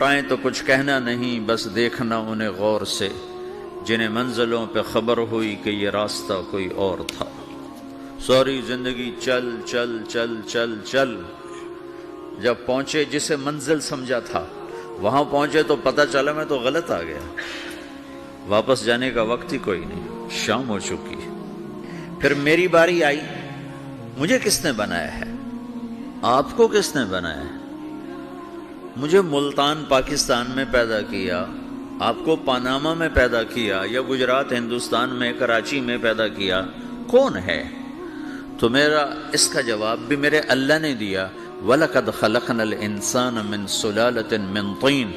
لوٹائیں تو کچھ کہنا نہیں، بس دیکھنا انہیں غور سے، جنہیں منزلوں پہ خبر ہوئی کہ یہ راستہ کوئی اور تھا۔ ساری زندگی چل چل چل چل چل، جب پہنچے جسے منزل سمجھا تھا وہاں پہنچے تو پتہ چلا میں تو غلط آ گیا، واپس جانے کا وقت ہی کوئی نہیں، شام ہو چکی۔ پھر میری باری آئی، مجھے کس نے بنایا ہے؟ آپ کو کس نے بنایا ہے؟ مجھے ملتان پاکستان میں پیدا کیا، آپ کو پاناما میں پیدا کیا، یا گجرات ہندوستان میں کراچی میں پیدا کیا، کون ہے؟ تو میرا اس کا جواب بھی میرے اللہ نے دیا، وَلَقَدْ خَلَقْنَا الْإِنسَانَ مِنْ سُلَالَةٍ مِنْ طِينٍ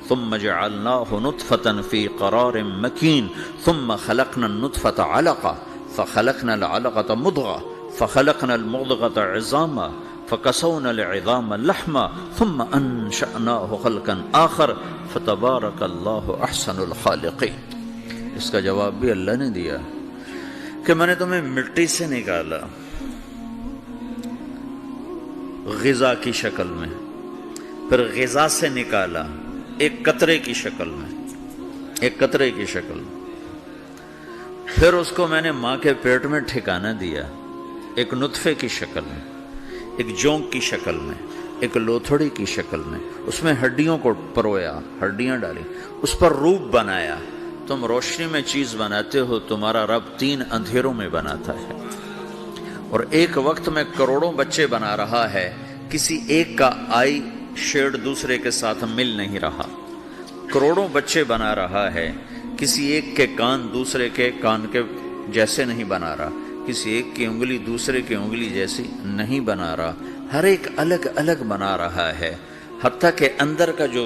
ثُمَّ جَعَلْنَاهُ نُطْفَةً فِي قَرَارٍ مَكِينٍ ثُمَّ خَلَقْنَا النُّطْفَةَ عَلَقَةً فَخَلَقْنَا الْعَلَقَةَ مُضْغَةً فَخَلَقْنَا الْمُضْغَةَ عِظَامًا فَكَسَوْنَا الْعِظَامَ لَحْمًا ثُمَّ أَنشَأْنَاهُ خَلْقًا آخَرَ فَتَبَارَكَ اللَّهُ أَحْسَنُ الْخَالِقِينَ۔ اس کا جواب بھی اللہ نے دیا کہ میں نے تمہیں مٹی سے نکالا غذا کی شکل میں، پھر غذا سے نکالا ایک قطرے کی شکل میں، ایک قطرے کی شکل میں، پھر اس کو میں نے ماں کے پیٹ میں ٹھکانہ دیا ایک نطفے کی شکل میں، ایک جونک کی شکل میں، ایک لوتھڑی کی شکل میں، اس میں ہڈیوں کو پرویا، ہڈیاں ڈالی، اس پر روپ بنایا۔ تم روشنی میں چیز بناتے ہو، تمہارا رب 3 اندھیروں میں بناتا ہے، اور ایک وقت میں کروڑوں بچے بنا رہا ہے، کسی ایک کا آئی شیڈ دوسرے کے ساتھ مل نہیں رہا، کروڑوں بچے بنا رہا ہے، کسی ایک کے کان دوسرے کے کان کے جیسے نہیں بنا رہا، کسی ایک کی انگلی دوسرے کی انگلی جیسی نہیں بنا رہا، ہر ایک الگ الگ بنا رہا ہے، حتیٰ کہ اندر کا جو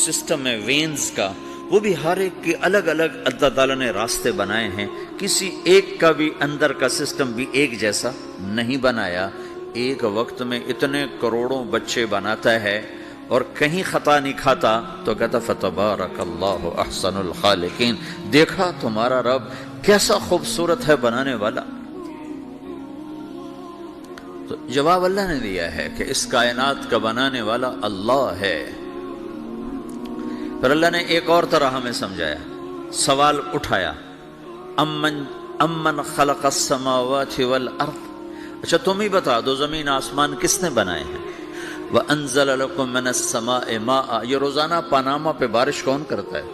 سسٹم ہے وینز کا، وہ بھی ہر ایک کی الگ الگ اللہ تعالیٰ نے راستے بنائے ہیں، کسی ایک کا بھی اندر کا سسٹم بھی ایک جیسا نہیں بنایا۔ ایک وقت میں اتنے کروڑوں بچے بناتا ہے اور کہیں خطا نہیں کھاتا، تو کہتا فتبارک اللہ احسن الخالقین، دیکھا تمہارا رب کیسا خوبصورت ہے بنانے والا۔ تو جواب اللہ نے دیا ہے کہ اس کائنات کا بنانے والا اللہ ہے۔ پھر اللہ نے ایک اور طرح ہمیں سمجھایا، سوال اٹھایا، امن خلق السماوات والارض، اچھا تم ہی بتا دو زمین آسمان کس نے بنائے ہیں؟ وَأَنزَلَ لَكُم مِّنَ السَّمَاءِ مَاءً، یہ روزانہ پاناما پہ بارش کون کرتا ہے؟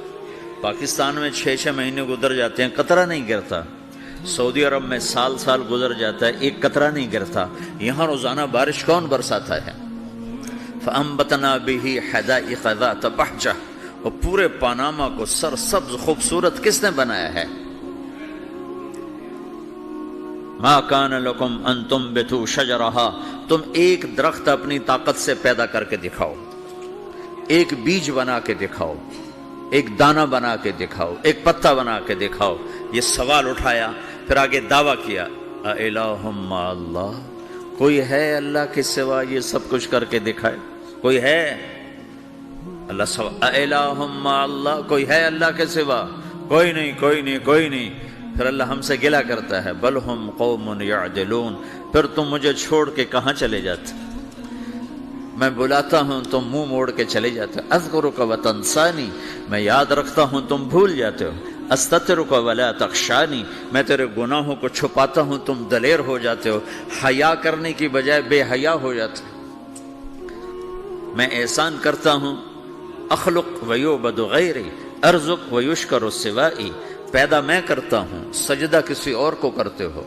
پاکستان میں 6 مہینے گزر جاتے ہیں، قطرہ نہیں گرتا، سعودی عرب میں سال سال گزر جاتا ہے، ایک قطرہ نہیں گرتا، یہاں روزانہ بارش کون برساتا ہے؟ فَأَنبَتْنَا بِهِ حَدَائِقَ ذَاتَ بَهْجَةٍ، اور پورے پاناما کو سرسبز خوبصورت کس نے بنایا ہے؟ مَا كَانَ لَكُمْ أَن تُنبِتُوا شَجَرَهَا، تم ایک درخت اپنی طاقت سے پیدا کر کے دکھاؤ، ایک بیج بنا کے دکھاؤ، ایک دانہ بنا کے دکھاؤ، ایک پتا بنا کے دکھاؤ۔ یہ سوال اٹھایا، پھر آگے دعویٰ کیا، اَإِلَٰهٌ مَّعَ اللَّهِ، کوئی ہے اللہ کے سوا یہ سب کچھ کر کے دکھائے؟ کوئی ہے؟ اللہ سوال، اَإِلَٰهٌ مَّعَ اللَّهِ، کوئی ہے اللہ کے سوا؟ کوئی نہیں، کوئی نہیں، کوئی نہیں۔ پھر اللہ ہم سے گلہ کرتا ہے، بل ہم قوم یعدلون، پھر تم مجھے چھوڑ کے کہاں چلے جاتے؟ میں بلاتا ہوں تم منہ موڑ کے چلے جاتے ہو، اذکرک وتنسانی، میں یاد رکھتا ہوں تم بھول جاتے ہو، استترک ولا تخشانی، میں تیرے گناہوں کو چھپاتا ہوں تم دلیر ہو جاتے ہو، حیا کرنے کی بجائے بے حیا ہو جاتے ہو۔ میں احسان کرتا ہوں، اخلق ویعبد غیری، ارزق ویشکر سوائی، پیدا میں کرتا ہوں، سجدہ کسی اور کو کرتے ہو،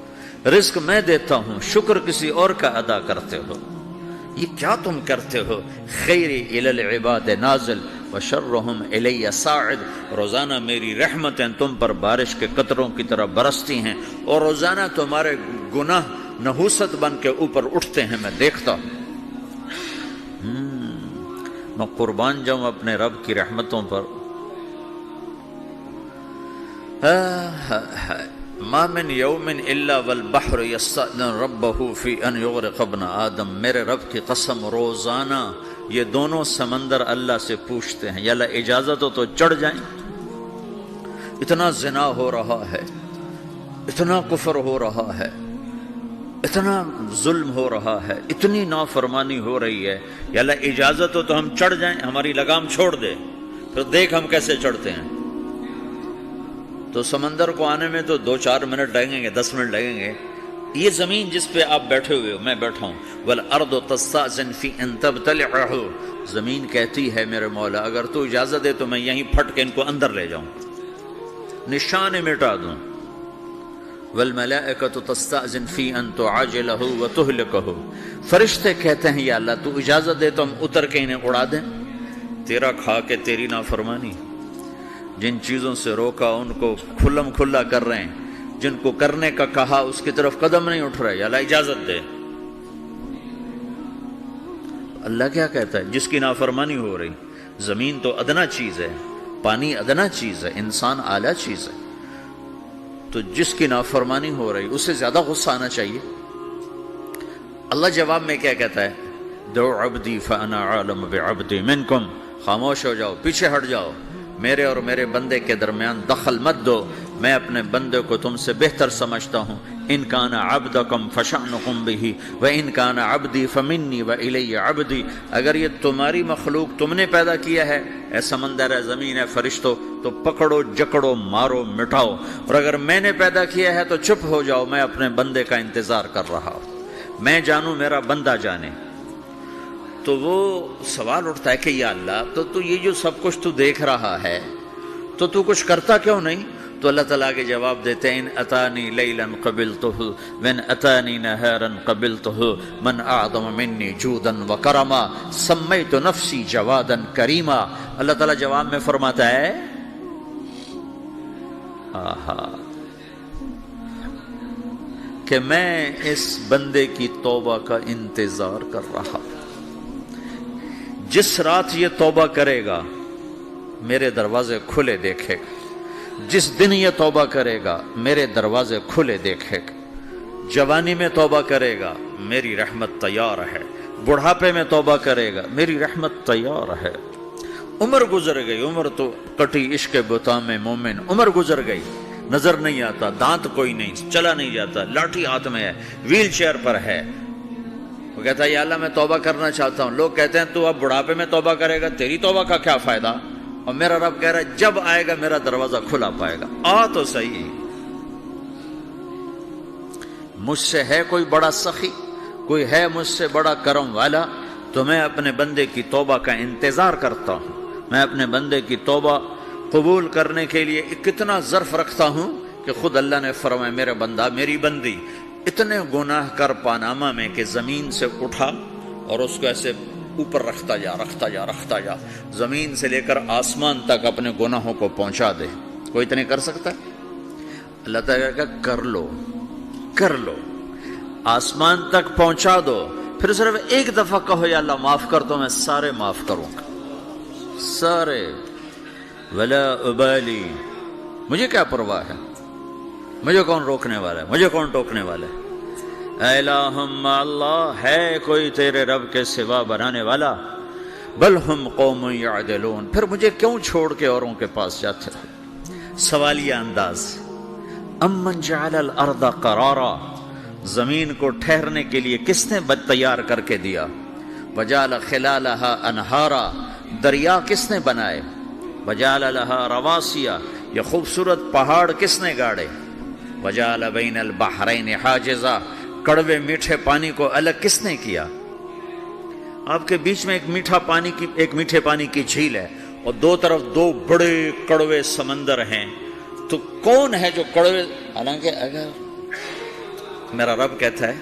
رزق میں دیتا ہوں، شکر کسی اور کا ادا کرتے ہو، یہ کیا تم کرتے ہو؟ خیری الی العباد نازل وشرہم الی صاعد، روزانہ میری رحمتیں تم پر بارش کے قطروں کی طرح برستی ہیں، اور روزانہ تمہارے گناہ نحوست بن کے اوپر اٹھتے ہیں، میں دیکھتا ہوں۔ میں قربان جاؤں اپنے رب کی رحمتوں پر۔ ما من یوم الا والبحر یستأذن ربہ فی ان یغرق ابن آدم، میرے رب کی قسم روزانہ یہ دونوں سمندر اللہ سے پوچھتے ہیں، یا اللہ اجازت ہو تو چڑھ جائیں، اتنا زنا ہو رہا ہے، اتنا کفر ہو رہا ہے، اتنا ظلم ہو رہا ہے، اتنی نافرمانی ہو رہی ہے، یا اللہ اجازت ہو تو ہم چڑھ جائیں، ہماری لگام چھوڑ دے، پھر دیکھ ہم کیسے چڑھتے ہیں۔ تو سمندر کو آنے میں تو 2-4 منٹ لگیں گے، 10 منٹ لگیں گے۔ یہ زمین جس پہ آپ بیٹھے ہوئے ہو، میں بیٹھا ہوں، والارض تستأذن فی ان تبتلعہ، زمین کہتی ہے میرے مولا اگر تو اجازت دے تو میں یہیں پھٹ کے ان کو اندر لے جاؤں، نشان مٹا دوں۔ والملائکۃ تستأذن فی ان تعاجلہ وتہلکہ، فرشتے کہتے ہیں یا اللہ تو اجازت دے تو ہم اتر کے انہیں اڑا دیں، تیرا کھا کے تیری نافرمانی۔ جن چیزوں سے روکا ان کو کھلم کھلا کر رہے ہیں، جن کو کرنے کا کہا اس کی طرف قدم نہیں اٹھ رہے، یا اللہ اجازت دے۔ اللہ کیا کہتا ہے؟ جس کی نافرمانی ہو رہی، زمین تو ادنا چیز ہے، پانی ادنا چیز ہے، انسان اعلیٰ چیز ہے، تو جس کی نافرمانی ہو رہی اسے زیادہ غصہ آنا چاہیے۔ اللہ جواب میں کیا کہتا ہے؟ دعو عبدی فانا عالم بعبدی منکم، خاموش ہو جاؤ، پیچھے ہٹ جاؤ، میرے اور میرے بندے کے درمیان دخل مت دو، میں اپنے بندے کو تم سے بہتر سمجھتا ہوں۔ ان کان عبدکم فشأنکم بہ وان کان عبدی فمنی والی عبدی، اگر یہ تمہاری مخلوق تم نے پیدا کیا ہے، اے سمندر ہے، زمین ہے، فرشتوں، تو پکڑو جکڑو مارو مٹاؤ، اور اگر میں نے پیدا کیا ہے تو چپ ہو جاؤ، میں اپنے بندے کا انتظار کر رہا ہوں، میں جانوں میرا بندہ جانے۔ تو وہ سوال اٹھتا ہے کہ یا اللہ تو یہ جو سب کچھ تو دیکھ رہا ہے تو کچھ کرتا کیوں نہیں؟ تو اللہ تعالیٰ کے جواب دیتے ہیں ان اتانی لیلا قبلتہ وان اتانی نہارا قبلتہ من اعظم منی جودا وکرما سمیت نفسی جوادا کریما۔ اللہ تعالیٰ جواب میں فرماتا ہے کہ میں اس بندے کی توبہ کا انتظار کر رہا ہوں، جس رات یہ توبہ کرے گا میرے دروازے کھلے دیکھے گا، جس دن یہ توبہ کرے گا میرے دروازے کھلے دیکھے گا، جوانی میں توبہ کرے گا میری رحمت تیار ہے، بڑھاپے میں توبہ کرے گا میری رحمت تیار ہے۔ عمر گزر گئی، عمر تو کٹی عشق بتا میں مومن، عمر گزر گئی، نظر نہیں آتا، دانت کوئی نہیں، چلا نہیں جاتا، لاٹھی ہاتھ میں ہے، ویل چیئر پر ہے، وہ کہتا ہے یا اللہ میں توبہ کرنا چاہتا ہوں۔ لوگ کہتے ہیں تو اب بڑھاپے میں توبہ کرے گا، تیری توبہ کا کیا فائدہ؟ اور میرا رب کہہ رہا ہے جب آئے گا میرا دروازہ کھلا پائے گا، آ تو صحیح۔ مجھ سے ہے کوئی بڑا سخی، کوئی ہے مجھ سے بڑا کرم والا، تو میں اپنے بندے کی توبہ کا انتظار کرتا ہوں، میں اپنے بندے کی توبہ قبول کرنے کے لیے کتنا ظرف رکھتا ہوں کہ خود اللہ نے فرمایا میرا بندہ میری بندی اتنے گناہ کر پاناما میں کہ زمین سے اٹھا اور اس کو ایسے اوپر رکھتا جا، زمین سے لے کر آسمان تک اپنے گناہوں کو پہنچا دے۔ کوئی اتنے کر سکتا ہے؟ اللہ تعالیٰ کا کر لو، آسمان تک پہنچا دو، پھر صرف ایک دفعہ کہو یا اللہ معاف کر تو میں سارے معاف کروں گا، سارے، ولا ابالی، مجھے کیا پرواہ ہے، مجھے کون روکنے والا ہے، مجھے کون ٹوکنے والا ہے۔ اے الہم اللہ، ہے کوئی تیرے رب کے سوا بنانے والا؟ بل ہم قوم یعدلون، پھر مجھے کیوں چھوڑ کے اوروں کے پاس جاتے ہو؟ سوالیہ انداز۔ امن جعل الارض قرارا، زمین کو ٹھہرنے کے لیے کس نے تیار کر کے دیا؟ وجعل خلالہا انہارا، دریا کس نے بنائے؟ وجعل لہا رواسیا، یہ خوبصورت پہاڑ کس نے گاڑے؟ وجعل بین البحرین حاجزا، کڑوے میٹھے پانی کو الگ کس نے کیا؟ آپ کے بیچ میں ایک میٹھے پانی کی جھیل ہے اور دو طرف دو بڑے کڑوے سمندر ہیں، تو کون ہے جو کڑوے؟ حالانکہ اگر میرا رب کہتا ہے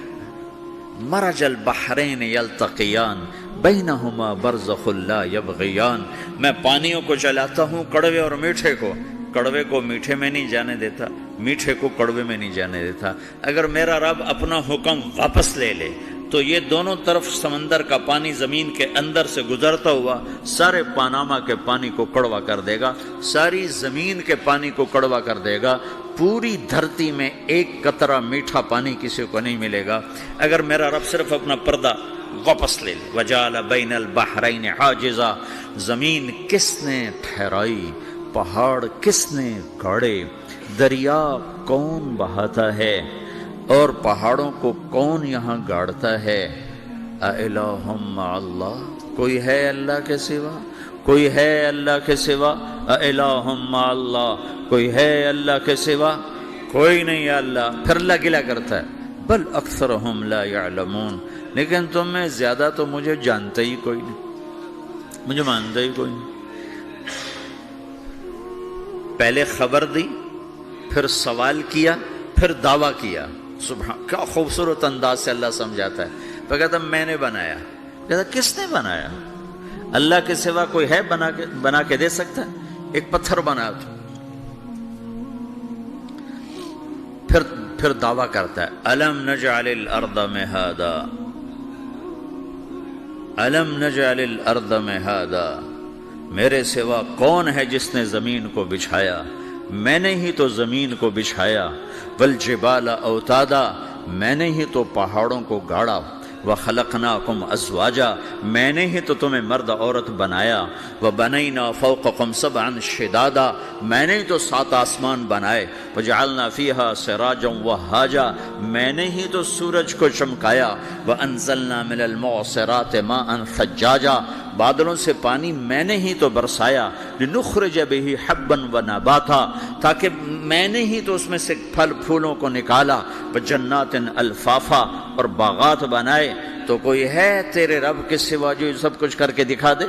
مرج البحرین یلتقیان بینہما برزخ لا یبغیان، میں پانیوں کو چلاتا ہوں، کڑوے اور میٹھے کو، کڑوے کو میٹھے میں نہیں جانے دیتا، میٹھے کو کڑوے میں نہیں جانے دیتا۔ اگر میرا رب اپنا حکم واپس لے لے تو یہ دونوں طرف سمندر کا پانی زمین کے اندر سے گزرتا ہوا سارے پاناما کے پانی کو کڑوا کر دے گا، ساری زمین کے پانی کو کڑوا کر دے گا، پوری دھرتی میں ایک قطرہ میٹھا پانی کسی کو نہیں ملے گا اگر میرا رب صرف اپنا پردہ واپس لے لے۔ وجعل بین البحرین حاجزا، زمین کس نے ٹھہرائی، پہاڑ کس نے گاڑے، دریا کون بہاتا ہے؟ اور پہاڑوں کو کون یہاں گاڑتا ہے؟ اِلَٰهٌ مَّعَ اللَّهِ، کوئی ہے اللہ کے سوا؟ کوئی ہے اللہ کے سوا؟ اِلَٰهٌ مَّعَ اللَّهِ، کوئی ہے اللہ کے سوا؟ کوئی نہیں ہے اللہ۔ پھر اللہ گلہ کرتا ہے بل اکثرہم لا یعلمون، لیکن تم میں زیادہ تو مجھے جانتا ہی کوئی نہیں، مجھے مانتا ہی کوئی نہیں۔ پہلے خبر دی، پھر سوال کیا، پھر دعویٰ کیا۔ سبحان، کیا خوبصورت انداز سے اللہ سمجھاتا ہے۔ پھر کہتا میں نے بنایا۔ کہتا کس نے بنایا؟ اللہ کے سوا کوئی ہے بنا کے دے سکتا ہے؟ ایک پتھر بنا تو پھر دعویٰ کرتا ہے الم نجعل الارض مہادا، الم نجعل الارض مہادا، میرے سوا کون ہے جس نے زمین کو بچھایا؟ میں نے ہی تو زمین کو بچھایا۔ والجبال اوتادا، میں نے ہی تو پہاڑوں کو گاڑا۔ وخلقناکم ازواجا، میں نے ہی تو تمہیں مرد عورت بنایا۔ وبنینا فوقکم سبعا شدادا، میں نے ہی تو 7 آسمان بنائے۔ وجعلنا فیہا سراجا وہاجا، میں نے ہی تو سورج کو چمکایا۔ وانزلنا من المعصرات ماء ثجاجا، بادلوں سے پانی میں نے ہی تو برسایا۔ لنخرج به حبا ونباتا، تاکہ میں نے ہی تو اس میں سے پھل پھولوں کو نکالا۔ وجنات الفافا، اور باغات بنائے۔ تو کوئی ہے تیرے رب کے سوا جو سب کچھ کر کے دکھا دے؟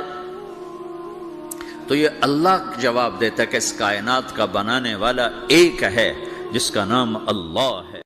تو یہ اللہ جواب دیتا ہے کہ اس کائنات کا بنانے والا ایک ہے جس کا نام اللہ ہے۔